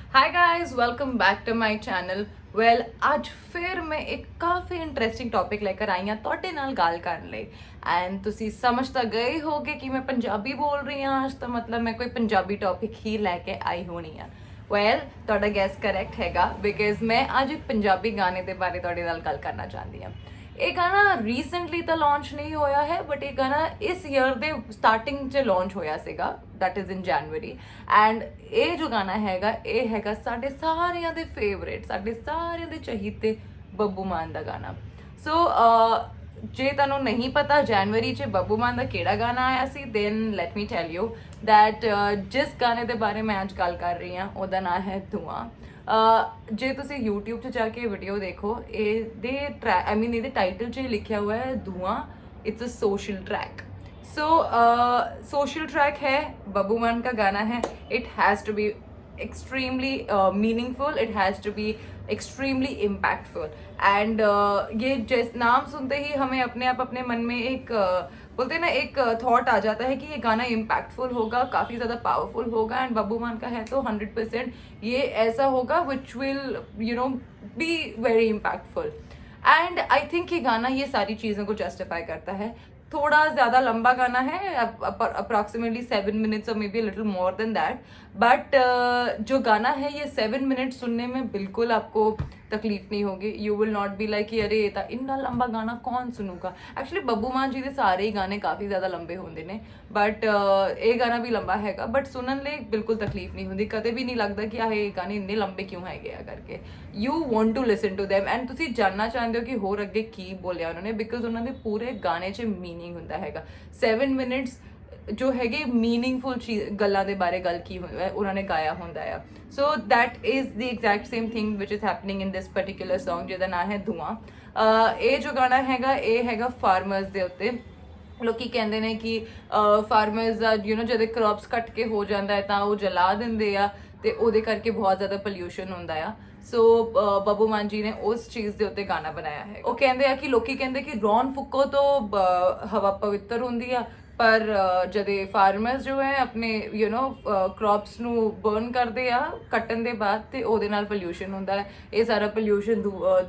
Hi guys, welcome back to my channel. Well ਅੱਜ ਫਿਰ ਮੈਂ ਇੱਕ ਕਾਫੀ ਇੰਟਰਸਟਿੰਗ ਟੌਪਿਕ ਲੈ ਕੇ ਆਈ ਹਾਂ ਤੁਹਾਡੇ ਨਾਲ ਗੱਲ ਕਰਨ ਲਈ। ਐਂਡ ਤੁਸੀਂ ਸਮਝ ਤਾਂ ਗਏ ਹੋਗੇ ਕਿ ਮੈਂ ਪੰਜਾਬੀ ਬੋਲ ਰਹੀ ਹਾਂ ਅੱਜ, ਤਾਂ ਮਤਲਬ ਮੈਂ ਕੋਈ ਪੰਜਾਬੀ ਟੌਪਿਕ ਹੀ ਲੈ ਕੇ ਆਈ ਹੋਣੀ ਆ। ਵੈਲ ਤੁਹਾਡਾ ਗੈਸ ਕਰੈਕਟ ਹੈਗਾ, ਬਿਕਾਜ਼ ਮੈਂ ਅੱਜ ਇੱਕ ਪੰਜਾਬੀ ਗਾਣੇ ਦੇ ਬਾਰੇ ਤੁਹਾਡੇ ਨਾਲ ਗੱਲ ਕਰਨਾ ਚਾਹੁੰਦੀ ਹਾਂ। ਇਹ ਗਾਣਾ ਰੀਸੈਂਟਲੀ ਤਾਂ ਲਾਂਚ ਨਹੀਂ ਹੋਇਆ ਹੈ, ਬਟ ਇਹ ਗਾਣਾ ਇਸ ਈਅਰ ਦੇ ਸਟਾਰਟਿੰਗ 'ਚ ਲਾਂਚ ਹੋਇਆ ਸੀਗਾ, that is in January. And ਇਹ ਜੋ ਗਾਣਾ ਹੈਗਾ, ਇਹ ਹੈਗਾ ਸਾਡੇ ਸਾਰਿਆਂ ਦੇ ਫੇਵਰੇਟ, ਸਾਡੇ ਸਾਰਿਆਂ ਦੇ ਚਹੀਤੇ ਬੱਬੂ ਮਾਨ ਦਾ ਗਾਣਾ। ਸੋ ਜੇ ਤੁਹਾਨੂੰ ਨਹੀਂ ਪਤਾ ਜਨਵਰੀ 'ਚ ਬੱਬੂ ਮਾਨ ਦਾ ਕਿਹੜਾ ਗਾਣਾ ਆਇਆ ਸੀ, then let me tell you that ਜਿਸ ਗਾਣੇ ਦੇ ਬਾਰੇ ਮੈਂ ਅੱਜ ਗੱਲ ਕਰ ਰਹੀ ਹਾਂ ਉਹਦਾ ਨਾਮ ਹੈ ਧੂਆਂ। ਜੇ ਤੁਸੀਂ YouTube 'ਚ ਜਾ ਕੇ ਵੀਡੀਓ ਦੇਖੋ, ਇਹਦੇ ਇਹਦੇ ਟਾਈਟਲ 'ਚ ਲਿਖਿਆ ਹੋਇਆ ਹੈ Dhuan, it's a social track. So social track है, बब्बू मान का गाना है। It has to be extremely meaningful, it has to be extremely impactful. And ये जिस नाम सुनते ही हमें अपने आप अपने मन में एक बोलते हैं ना, एक थॉट आ जाता है कि ये गाना इम्पैक्टफुल होगा, काफ़ी ज़्यादा पावरफुल होगा। एंड बब्बू मान का है तो 100% ये ऐसा होगा which will be very impactful. And I think ये गाना ये सारी चीज़ों को जस्टिफाई करता है। थोड़ा ज़्यादा लंबा गाना है, अप्रॉक्सीमेटली 7 मिनट्स और may be little more than that, but जो गाना है ये 7 मिनट सुनने में बिल्कुल आपको तकलीफ नहीं होगी। You will not be like कि अरे ये इन्ना लंबा गाना कौन सुनूगा। एक्चुअली बब्बू मान जी के सारे ही गाने काफ़ी ज़्यादा लंबे होंगे ने, बट ये गाना भी लंबा हैगा, बट सुनन ले बिल्कुल तकलीफ नहीं होती। कदे भी नहीं लगता कि आह ये गाने इन्ने लंबे क्यों है करके। You want to listen to them and तुम जानना चाहते हो कि होर अगे की बोलिया उन्होंने, बिकॉज उन्होंने पूरे गाने च मीनिंग होंदा हैगा। 7 मिनट्स जो हैगे मीनिंगफुल चीज गल्लां दे बारे गल की उन्होंने गाया होंदा है। So that is the exact same thing which is happening in this particular song, जिहदा नाम है धुआं। ये जो गाना हैगा, ये हैगा फार्मर्स दे उत्ते। लोकी कहंदे ने कि फार्मर्स दा जदों क्रॉप्स कट के हो जाता है तो वो जला दिंदे आ, ते ओहदे करके बहुत ज़्यादा पोल्यूशन होंदा आ। सो बब्बू मान जी ने उस चीज़ के उत्ते गाना बनाया है। वो कहते हैं कि लोकी कहते कि रौन फुक्को तो हवा पवित्र होंदी आ, पर जदे फार्मर्स जो है अपने क्रॉप्स नू बर्न करते आ कट्टन दे बाद, ते ओहदे नाल पोल्यूशन होंदा है। ये सारा पोल्यूशन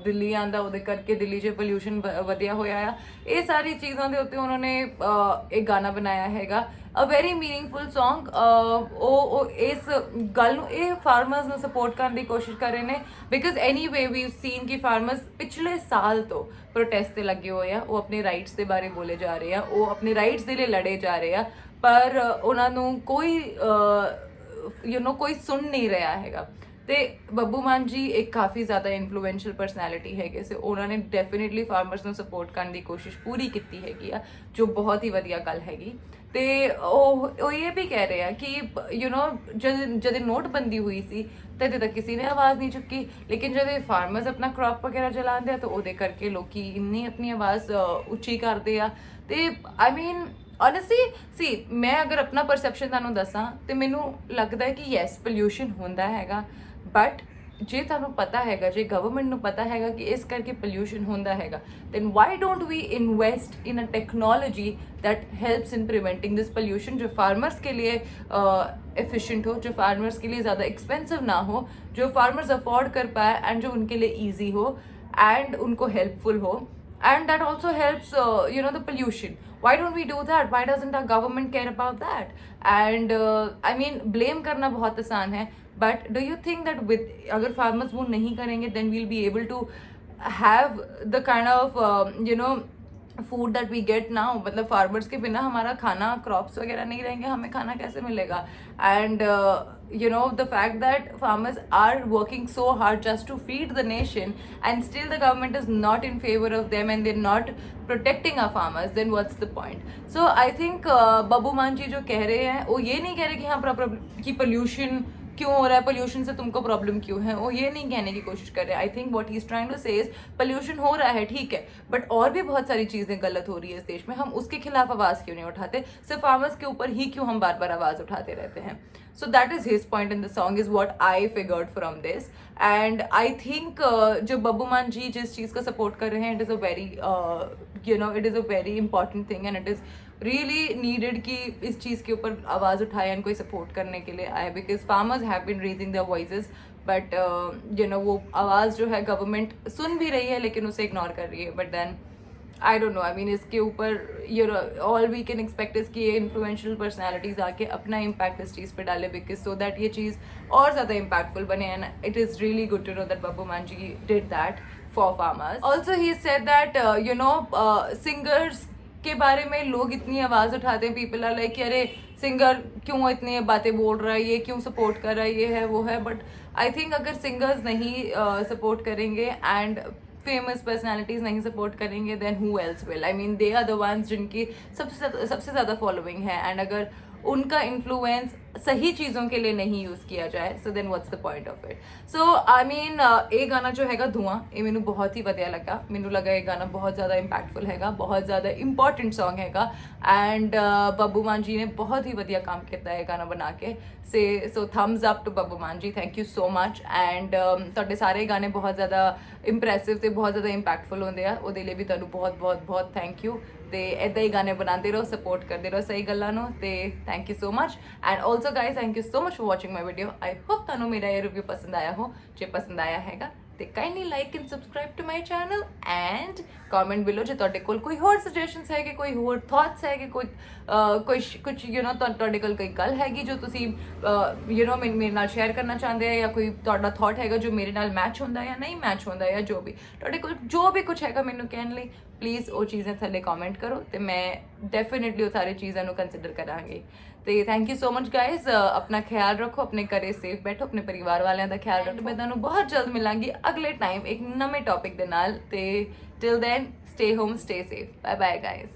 दिल्ली आंदा, ओहदे करके दिल्ली 'च पोल्यूशन वधिया होया आ। ये सारी चीज़ों के उत्ते उन्होंने एक गाना बनाया हैगा, अ वेरी मीनिंगफुल सॉन्ग। इस गल नू ये फार्मर्स नू सपोर्ट करने की कोशिश कर रहे हैं, because anyway we seen कि फार्मर्स पिछले साल तो प्रोटेस्ट ते लगे हुए हैं, वो अपने राइट्स के बारे बोले जा रहे हैं, वो अपने राइट्स के लिए लड़े जा रहे हैं, पर उन्होंने कोई कोई सुन नहीं रहा हैगा। ਤੇ ਬੱਬੂ ਮਾਨ ਜੀ ਇੱਕ ਕਾਫੀ ਜ਼ਿਆਦਾ ਇਨਫਲੂਐਂਸ਼ੀਅਲ ਪਰਸਨੈਲਿਟੀ ਹੈਗੇ ਸੀ, ਉਹਨਾਂ ਨੇ ਡੈਫੀਨਿਟਲੀ ਫਾਰਮਰਸ ਨੂੰ ਸਪੋਰਟ ਕਰਨ ਦੀ ਕੋਸ਼ਿਸ਼ ਪੂਰੀ ਕੀਤੀ ਹੈਗੀ ਆ, ਜੋ ਬਹੁਤ ਹੀ ਵਧੀਆ ਗੱਲ ਹੈਗੀ। ਤੇ ਉਹ ਇਹ ਵੀ ਕਹਿ ਰਹੇ ਆ ਕਿ ਜਦ ਨੋਟਬੰਦੀ ਹੋਈ ਸੀ ਤਦੇ ਤੱਕ ਕਿਸੇ ਨੇ ਆਵਾਜ਼ ਨਹੀਂ ਚੁੱਕੀ, ਲੇਕਿਨ ਜਦ ਫਾਰਮਰਸ ਆਪਣਾ ਕ੍ਰੌਪ ਵਗੈਰਾ ਜਲਾਉਂਦੇ ਆ ਤਾਂ ਉਹਦੇ ਕਰਕੇ ਲੋਕੀ ਇੰਨੀ ਆਪਣੀ ਆਵਾਜ਼ ਉੱਚੀ ਕਰਦੇ ਆ। ਤੇ ਆਈ ਮੀਨ ऑनेस्टली सी, मैं अगर अपना परसैप्शन तुहानूं दसां तो मैनूं लगता है कि यस पोल्यूशन होंदा हैगा, बट जे तुहानूं पता हैगा, जे गवर्नमेंट नूं पता हैगा कि इस करके पोल्यूशन होंदा हैगा, then why don't we invest in a technology that helps in preventing this pollution, जो फार्मर्स के लिए एफिशिएंट हो, जो फार्मर्स के लिए ज़्यादा एक्सपेंसिव ना हो, जो फार्मर्स अफोर्ड कर पाए एंड जो उनके लिए ईजी हो एंड उनको हेल्पफुल हो, and that also helps the pollution. Why don't we do that? Why doesn't our government care about that? And I mean, blame करना बहुत आसान है, but do you think that with अगर farmers वो नहीं करेंगे, then we'll be able to have the kind of food that we get now. मतलब farmers के बिना हमारा खाना, क्रॉप्स वगैरह नहीं रहेंगे, हमें खाना कैसे मिलेगा। And the fact that farmers are working so hard just to feed the nation and still the government is not in favour of them and they not protecting our farmers, then what's the point. So I think Babbu Maan ji जो कह रहे हैं, वो ये नहीं कह रहे कि हाँ कि पोल्यूशन क्यों हो रहा है, पोल्यूशन से तुमको प्रॉब्लम क्यों है, वो ये नहीं कहने की कोशिश कर रहे हैं। I think what he is trying to say is pollution हो रहा है, ठीक है, बट और भी बहुत सारी चीज़ें गलत हो रही है इस देश में, हम उसके खिलाफ आवाज़ क्यों नहीं उठाते, सिर्फ फार्मर्स के ऊपर ही क्यों हम बार बार आवाज़ उठाते रहते हैं। सो that is his point in the song, is what I figured from this. And I think जो बब्बू मान जी जिस चीज़ का सपोर्ट कर रहे हैं, it is a very it is a very important thing and it is really needed कि इस चीज़ के ऊपर आवाज़ उठाए एंड कोई सपोर्ट करने के लिए आए, because farmers have been raising their voices, but you know वो आवाज़ जो है गवर्नमेंट सुन भी रही है लेकिन उसे इग्नोर कर रही है. But then I don't know, I mean इसके ऊपर you know all we can expect is कि ये इन्फ्लुएंशियल पर्सनैलिटीज़ आके अपना इम्पैक्ट इस चीज़ पे डाले, बिकॉज सो दैट ये चीज़ और ज़्यादा इम्पैक्टफुल बने. And it is really good to know that Babbu Maan ji did that for farmers. Also he said that you know singers के बारे में लोग इतनी आवाज़ उठाते हैं, पीपल आर लाइक कि अरे सिंगर क्यों इतनी बातें बोल रहा है, ये क्यों सपोर्ट कर रहा है, ये है वो है. बट आई थिंक अगर सिंगर्स नहीं सपोर्ट करेंगे एंड फेमस पर्सनालिटीज़ नहीं सपोर्ट करेंगे, then who else will. I mean they are the ones जिनकी सबसे ज़्यादा फॉलोइंग है, एंड अगर उनका इन्फ्लुएंस सही चीज़ों के लिए नहीं यूज़ किया जाए, so then what's the point of it. So I mean ये गाना जो हैगा धुआं, ये मैनू बहुत ही वधिया लगा. मैनू लगा ये गाना बहुत ज़्यादा इंपैक्टफुल हैगा, बहुत ज़्यादा इंपॉर्टेंट सॉन्ग हैगा, एंड बब्बू मान जी ने बहुत ही वधिया काम किया है गाना बना के. So thumbs up to Babbu Maan ji, thank you so much. And ਤੁਹਾਡੇ ਸਾਰੇ ਗਾਣੇ ਬਹੁਤ ਜ਼ਿਆਦਾ ਇੰਪ੍ਰੈਸਿਵ ਤੇ ਬਹੁਤ ਜ਼ਿਆਦਾ ਇੰਪੈਕਟਫੁਲ ਹੁੰਦੇ ਆ, ਉਹਦੇ ਲਈ ਵੀ ਤੁਹਾਨੂੰ ਬਹੁਤ ਬਹੁਤ ਬਹੁਤ ਥੈਂਕ ਯੂ. ਤੇ ਇਦਾਂ ਹੀ ਗਾਣੇ ਬਣਾਉਂਦੇ ਰਹੋ, ਸਪੋਰਟ ਕਰਦੇ ਰਹੋ ਸਹੀ ਗੱਲਾਂ ਨੂੰ. ਤੇ thank you so much. And also guys thank you so much for watching my video. I hope ਤੁਹਾਨੂੰ ਮੇਰਾ ਇਹ ਰਿਵਿਊ ਪਸੰਦ ਆਇਆ ਹੋ. ਜੇ ਪਸੰਦ ਆਇਆ ਹੈਗਾ ਤੇ kindly like and subscribe to my channel, and comment below ਜੇ ਤੁਹਾਡੇ ਕੋਲ ਕੋਈ ਹੋਰ ਸੁਜੈਸ਼ਨਸ ਹੈਗੇ, ਕੋਈ ਹੋਰ ਥਾਟਸ ਹੈਗੇ, ਕੋਈ ਕੁਝ ਯੂ ਨੋ ਤੁਹਾਡੇ ਕੋਲ ਕੋਈ ਗੱਲ ਹੈਗੀ ਜੋ ਤੁਸੀਂ ਯੂ ਨੋ ਮੇਰੇ ਨਾਲ ਸ਼ੇਅਰ ਕਰਨਾ ਚਾਹੁੰਦੇ ਆ, ਜਾਂ ਕੋਈ ਤੁਹਾਡਾ ਥਾਟ ਹੈਗਾ ਜੋ ਮੇਰੇ ਨਾਲ ਮੈਚ ਹੁੰਦਾ ਜਾਂ ਨਹੀਂ ਮੈਚ ਹੁੰਦਾ, ਜਾਂ ਜੋ ਵੀ ਤੁਹਾਡੇ ਕੋਲ ਜੋ ਵੀ ਕੁਝ ਹੈਗਾ ਮੈਨੂੰ ਕਹਿਣ ਲਈ, ਪਲੀਜ਼ ਉਹ ਚੀਜ਼ਾਂ ਥੱਲੇ ਕਮੈਂਟ ਕਰੋ ਤੇ ਮੈਂ ਡੈਫੀਨੇਟਲੀ ਉਹ ਸਾਰੀ ਚੀਜ਼ਾਂ ਨੂੰ ਕੰਸੀਡਰ ਕਰਾਂਗੀ. ਤੇ thank you so much guys. ਆਪਣਾ ਖਿਆਲ ਰੱਖੋ, ਆਪਣੇ ਘਰੇ ਸੇਫ ਬੈਠੋ, ਆਪਣੇ ਪਰਿਵਾਰ ਵਾਲਿਆਂ ਦਾ ਖਿਆਲ ਰੱਖੋ. ਮੈਂ ਤੁਹਾਨੂੰ ਬਹੁਤ ਜਲਦ ਮਿਲਾਂਗੀ ਅਗਲੇ ਟਾਈਮ ਇੱਕ ਨਵੇਂ ਟੌਪਿਕ ਦੇ ਨਾਲ. ਤੇ till then stay home, stay safe. Bye bye guys.